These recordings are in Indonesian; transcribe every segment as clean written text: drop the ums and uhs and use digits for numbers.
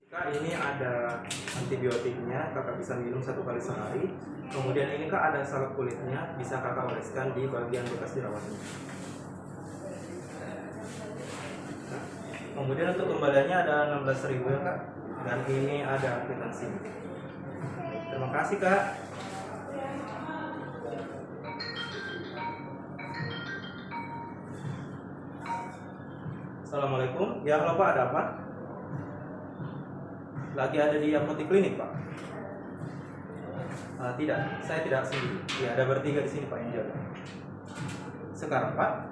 Kak, ini ada antibiotiknya, kakak bisa minum 1 kali sehari. Kemudian ini kak ada salep kulitnya, bisa kakak oleskan di bagian bekas jerawatnya. Nah, kemudian untuk kembaliannya ada 16.000 ya kak, dan ini ada kwitansi. Terima kasih kak. Assalamualaikum. Ya halo pak, ada apa? Lagi ada di apotek klinik pak? Tidak, saya tidak sendiri. Ya ada bertiga di sini pak yang jaga. Sekarang pak?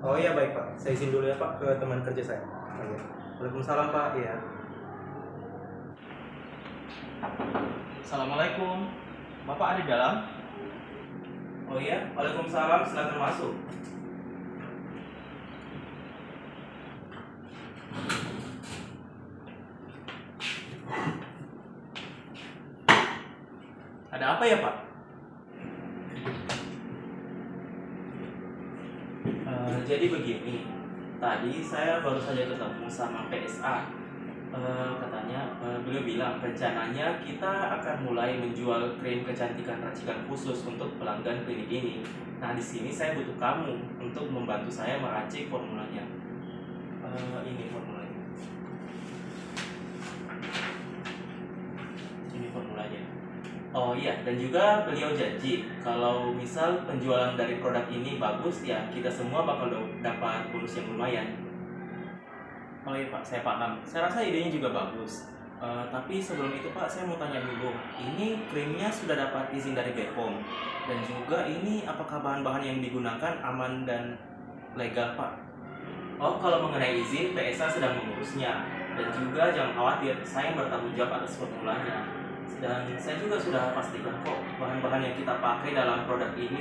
Oh iya baik pak, saya izin dulu ya pak ke teman kerja saya. Oh, iya. Waalaikumsalam pak. Iya. Assalamualaikum. Bapak ada di dalam? Oh iya, waalaikumsalam. Silakan masuk. Ada apa ya pak? Jadi begini, tadi saya baru saja ketemu sama PSA. Katanya beliau bilang rencananya kita akan mulai menjual krim kecantikan racikan khusus untuk pelanggan klinik ini. Nah di sini saya butuh kamu untuk membantu saya meracik formulanya. Ini formulanya. Ini formulanya. Oh iya, dan juga beliau janji kalau misal penjualan dari produk ini bagus ya kita semua bakal dapat bonus yang lumayan. Oh iya Pak, saya paham. Saya rasa idenya juga bagus. Tapi sebelum itu Pak, saya mau tanya dulu. Ini krimnya sudah dapat izin dari BPOM dan juga ini apakah bahan-bahan yang digunakan aman dan legal Pak? Oh, kalau mengenai izin, PSA sedang mengurusnya. Dan juga jangan khawatir, saya yang bertanggung jawab atas formulanya. Dan saya juga sudah pastikan kok bahan-bahan yang kita pakai dalam produk ini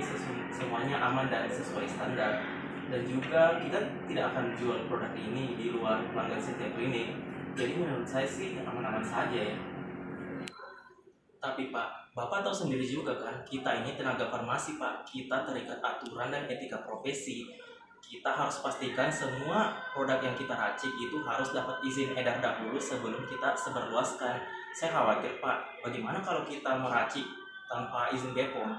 semuanya aman dan sesuai standar. Dan juga kita tidak akan jual produk ini di luar pelanggan setiap klinik. Jadi menurut saya sih aman-aman saja ya. Tapi Pak, Bapak tahu sendiri juga kan, kita ini tenaga farmasi Pak. Kita terikat aturan dan etika profesi. Kita harus pastikan semua produk yang kita racik itu harus dapat izin edar dahulu sebelum kita sebarluaskan. Saya khawatir Pak, bagaimana kalau kita meracik tanpa izin BPOM?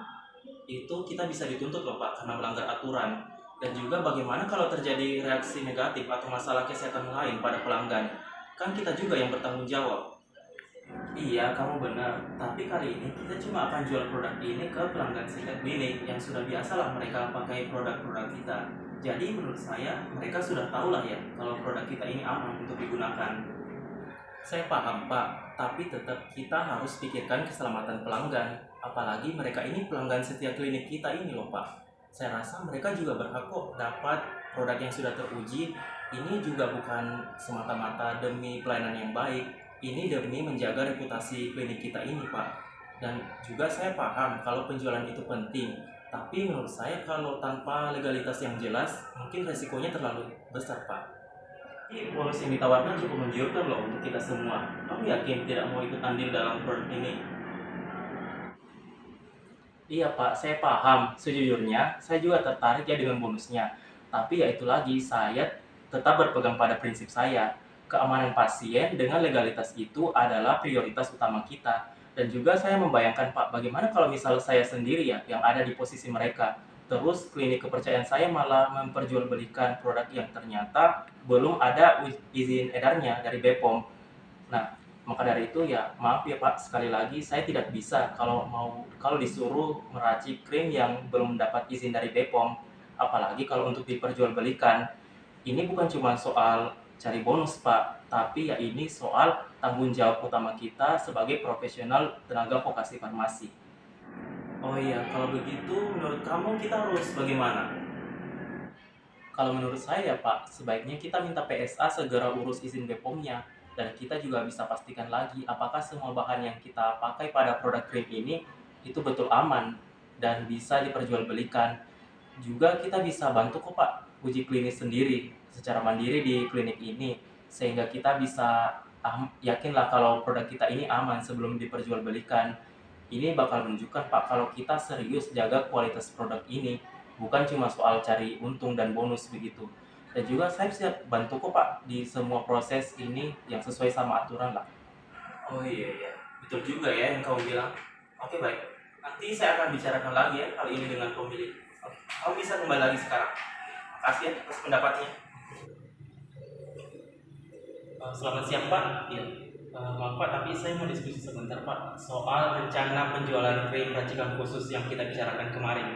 Itu kita bisa dituntut loh Pak karena melanggar aturan. Dan juga bagaimana kalau terjadi reaksi negatif atau masalah kesehatan lain pada pelanggan? Kan kita juga yang bertanggung jawab. Iya, kamu benar. Tapi kali ini kita cuma akan jual produk ini ke pelanggan setiap klinik yang sudah biasalah mereka pakai produk-produk kita. Jadi menurut saya mereka sudah tahu lah ya kalau produk kita ini aman untuk digunakan. Saya paham Pak, tapi tetap kita harus pikirkan keselamatan pelanggan. Apalagi mereka ini pelanggan setiap klinik kita ini loh Pak. Saya rasa mereka juga berhak kok dapat produk yang sudah teruji. Ini juga bukan semata-mata demi pelayanan yang baik, ini demi menjaga reputasi klinik kita ini Pak. Dan juga saya paham kalau penjualan itu penting, tapi menurut saya kalau tanpa legalitas yang jelas mungkin resikonya terlalu besar Pak. Ini bonus yang ditawarkan cukup menggiurkan loh untuk kita semua. Kamu yakin tidak mau ikut andil dalam produk ini? Iya Pak, saya paham. Sejujurnya, saya juga tertarik ya dengan bonusnya. Tapi ya itu lagi, saya tetap berpegang pada prinsip saya. Keamanan pasien dengan legalitas itu adalah prioritas utama kita. Dan juga saya membayangkan Pak, bagaimana kalau misal saya sendiri ya yang ada di posisi mereka. Terus klinik kepercayaan saya malah memperjualbelikan produk yang ternyata belum ada izin edarnya dari BPOM. Nah, maka dari itu ya maaf ya Pak, sekali lagi saya tidak bisa kalau disuruh meracik krim yang belum mendapat izin dari BPOM, apalagi kalau untuk diperjualbelikan. Ini bukan cuma soal cari bonus Pak, tapi ya ini soal tanggung jawab utama kita sebagai profesional tenaga vokasi farmasi. Oh iya, kalau begitu menurut kamu kita harus bagaimana? Kalau menurut saya Pak, sebaiknya kita minta PSA segera urus izin BPOM-nya. Dan kita juga bisa pastikan lagi apakah semua bahan yang kita pakai pada produk krim ini itu betul aman dan bisa diperjualbelikan. Juga kita bisa bantu kok Pak, uji klinis sendiri secara mandiri di klinik ini. Sehingga kita bisa yakinlah kalau produk kita ini aman sebelum diperjualbelikan. Ini bakal menunjukkan Pak kalau kita serius jaga kualitas produk ini, bukan cuma soal cari untung dan bonus begitu. Dan juga saya siap bantu kok Pak di semua proses ini yang sesuai sama aturan lah. Oh iya iya, betul juga ya yang kamu bilang. Oke baik, nanti saya akan bicarakan lagi ya hal ini dengan pemilik. Oke, kamu bisa kembali lagi sekarang. Makasih ya atas pendapatnya. Selamat siang Pak. Iya. Maaf Pak, tapi saya mau diskusi sebentar Pak soal rencana penjualan krim racikan khusus yang kita bicarakan kemarin.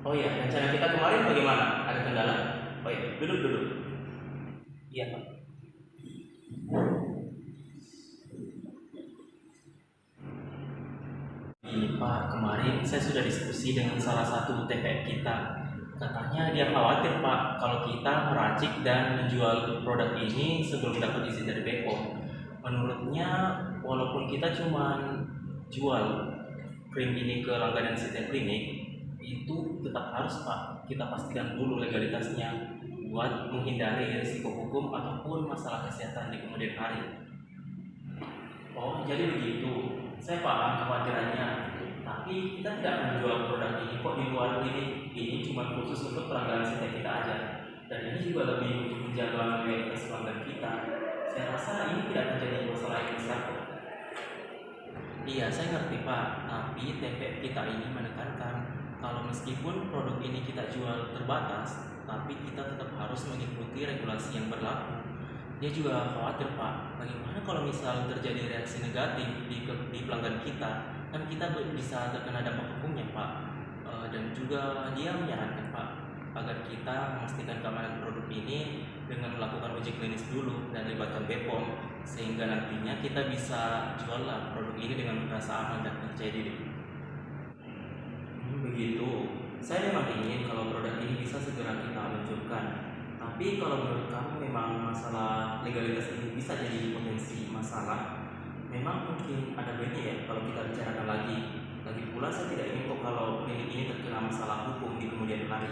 Oh iya, rencana kita kemarin bagaimana? Ada kendala? Oh iya, duduk duduk. Iya Pak. Ini Pak, kemarin saya sudah diskusi dengan salah satu TPF kita. Katanya dia khawatir Pak kalau kita meracik dan menjual produk ini sebelum dapat izin dari BPOM. Menurutnya walaupun kita cuma jual krim ini ke langganan Setiap Klinik, itu tetap harus Pak kita pastikan dulu legalitasnya buat menghindari risiko hukum ataupun masalah kesehatan di kemudian hari. Oh, jadi begitu. Saya paham kekhawatirannya. Tapi kita tidak akan menjual produk ini kok di luar ini. Ini cuma khusus untuk pelanggan setia kita aja. Dan ini juga lebih untuk menjaga loyalitas pelanggan kita. Saya rasa ini tidak akan jadi masalah yang besar kok. Iya, saya ngerti Pak. Tapi TPF kita ini menekankan kalau meskipun produk ini kita jual terbatas, tapi kita tetap harus mengikuti regulasi yang berlaku. Dia juga khawatir Pak, bagaimana kalau misal terjadi reaksi negatif di pelanggan kita, kan kita bisa terkena dampak hukumnya Pak. Dan juga dia menyarankan Pak agar kita memastikan keamanan produk ini dengan melakukan uji klinis dulu dan libatkan BPOM sehingga nantinya kita bisa jual lah produk ini dengan merasa aman dan percaya diri. Begitu. Saya memang ingin kalau produk ini bisa segera kita luncurkan. Tapi kalau menurut kamu memang masalah legalitas ini bisa jadi potensi masalah, memang mungkin ada baiknya ya kalau kita bicarakan lagi. Lagi pula saya tidak ingin kok kalau klinik ini terkena masalah hukum di kemudian hari.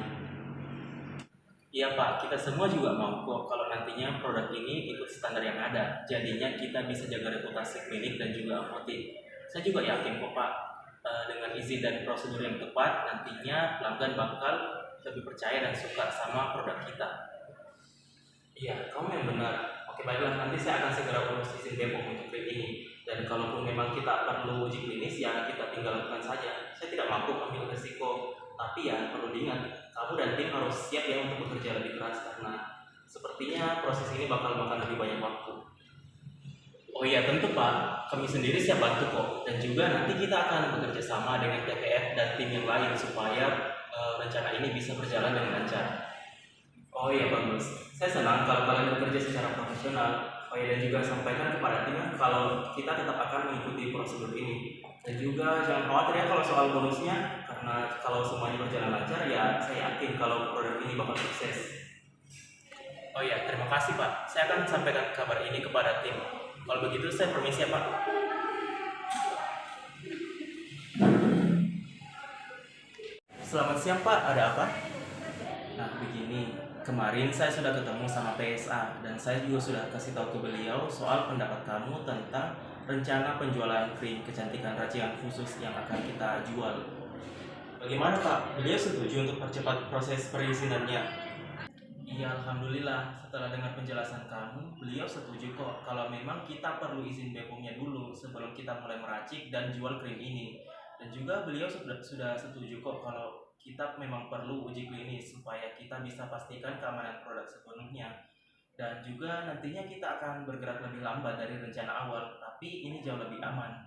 Iya Pak, kita semua juga mau kok kalau nantinya produk ini ikut standar yang ada. Jadinya kita bisa jaga reputasi klinik dan juga apotek. Saya juga yakin kok Pak, dengan izin dan prosedur yang tepat, nantinya pelanggan bakal lebih percaya dan suka sama produk kita. Iya, kamu yang benar. Oke baiklah, nanti saya akan segera urus izin BPOM untuk krim ini. Dan kalaupun memang kita perlu uji klinis, ya kita tinggal lakukan saja. Saya tidak mampu ambil resiko. Tapi ya perlu diingat, kamu dan tim harus siap ya untuk bekerja lebih keras karena sepertinya proses ini bakal makan lebih banyak waktu. Oh iya tentu Pak, kami sendiri siap bantu kok. Dan juga nanti kita akan bekerja sama dengan TPF dan tim yang lain supaya rencana ini bisa berjalan dengan lancar. Oh iya bagus. Saya senang kalau kalian bekerja secara profesional. Oh iya dan juga sampaikan kepada tim kalau kita tetap akan mengikuti prosedur ini. Dan juga jangan khawatir ya kalau soal bonusnya, karena kalau semuanya berjalan lancar ya saya yakin kalau produk ini bakal sukses. Oh iya, terima kasih Pak. Saya akan sampaikan kabar ini kepada tim. Kalau begitu saya permisi ya Pak. Selamat siang Pak, ada apa? Nah begini, kemarin saya sudah ketemu sama PSA dan saya juga sudah kasih tahu ke beliau soal pendapat kamu tentang rencana penjualan krim kecantikan racikan khusus yang akan kita jual. Bagaimana Pak? Beliau setuju untuk percepat proses perizinannya? Iya, alhamdulillah. Setelah dengar penjelasan kamu, beliau setuju kok kalau memang kita perlu izin BPOM-nya dulu sebelum kita mulai meracik dan jual krim ini. Dan juga beliau sudah setuju kok kalau kita memang perlu uji klinis supaya kita bisa pastikan keamanan produk sepenuhnya. Dan juga nantinya kita akan bergerak lebih lambat dari rencana awal, tapi ini jauh lebih aman.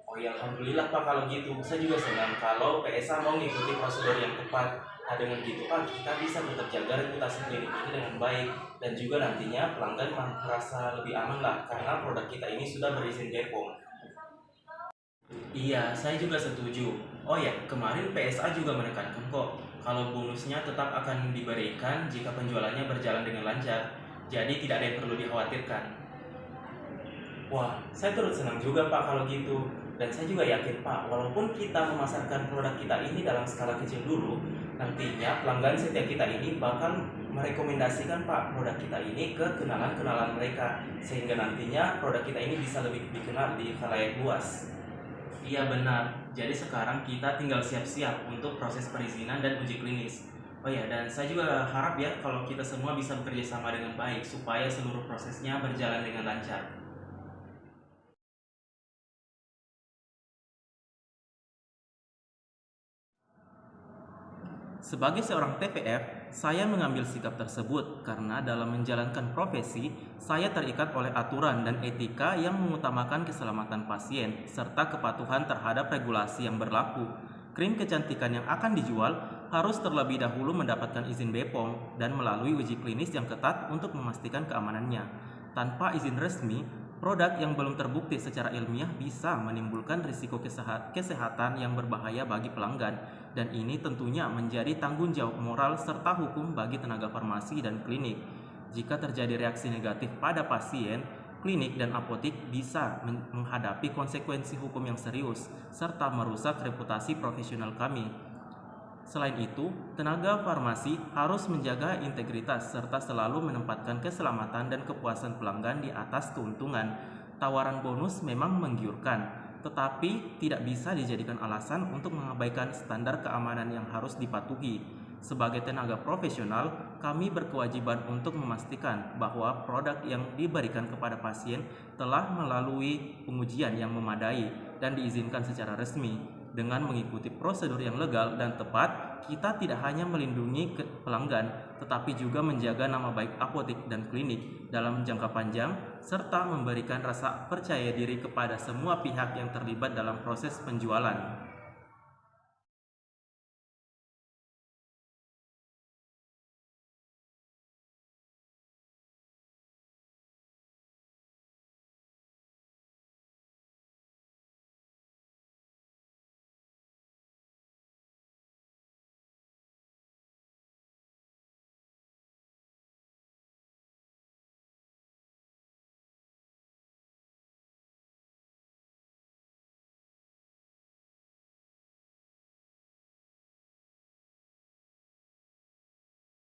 Oh ya, alhamdulillah Pak kalau gitu. Saya juga senang kalau PSA mau mengikuti prosedur yang tepat. Nah dengan gitu Pak, kita bisa tetap jaga reputasi klinik ini dengan baik. Dan juga nantinya pelanggan merasa lebih aman lah karena produk kita ini sudah berizin BPOM. Iya, saya juga setuju. Oh ya, kemarin PSA juga menekankan kok kalau bonusnya tetap akan diberikan jika penjualannya berjalan dengan lancar. Jadi tidak ada yang perlu dikhawatirkan. Wah, saya turut senang juga Pak kalau gitu. Dan saya juga yakin Pak, walaupun kita memasarkan produk kita ini dalam skala kecil dulu, nantinya pelanggan setia kita ini bakal merekomendasikan Pak produk kita ini ke kenalan-kenalan mereka, sehingga nantinya produk kita ini bisa lebih dikenal di khalayak luas. Iya benar, jadi sekarang kita tinggal siap-siap untuk proses perizinan dan uji klinis. Oh ya, dan saya juga harap ya kalau kita semua bisa bekerja sama dengan baik supaya seluruh prosesnya berjalan dengan lancar. Sebagai seorang TPF, saya mengambil sikap tersebut karena dalam menjalankan profesi, saya terikat oleh aturan dan etika yang mengutamakan keselamatan pasien serta kepatuhan terhadap regulasi yang berlaku. Krim kecantikan yang akan dijual harus terlebih dahulu mendapatkan izin BPOM dan melalui uji klinis yang ketat untuk memastikan keamanannya. Tanpa izin resmi, produk yang belum terbukti secara ilmiah bisa menimbulkan risiko kesehatan yang berbahaya bagi pelanggan, dan ini tentunya menjadi tanggung jawab moral serta hukum bagi tenaga farmasi dan klinik. Jika terjadi reaksi negatif pada pasien, klinik dan apotik bisa menghadapi konsekuensi hukum yang serius serta merusak reputasi profesional kami. Selain itu, tenaga farmasi harus menjaga integritas serta selalu menempatkan keselamatan dan kepuasan pelanggan di atas keuntungan. Tawaran bonus memang menggiurkan, tetapi tidak bisa dijadikan alasan untuk mengabaikan standar keamanan yang harus dipatuhi. Sebagai tenaga profesional, kami berkewajiban untuk memastikan bahwa produk yang diberikan kepada pasien telah melalui pengujian yang memadai dan diizinkan secara resmi. Dengan mengikuti prosedur yang legal dan tepat, kita tidak hanya melindungi pelanggan, tetapi juga menjaga nama baik apotek dan klinik dalam jangka panjang, serta memberikan rasa percaya diri kepada semua pihak yang terlibat dalam proses penjualan.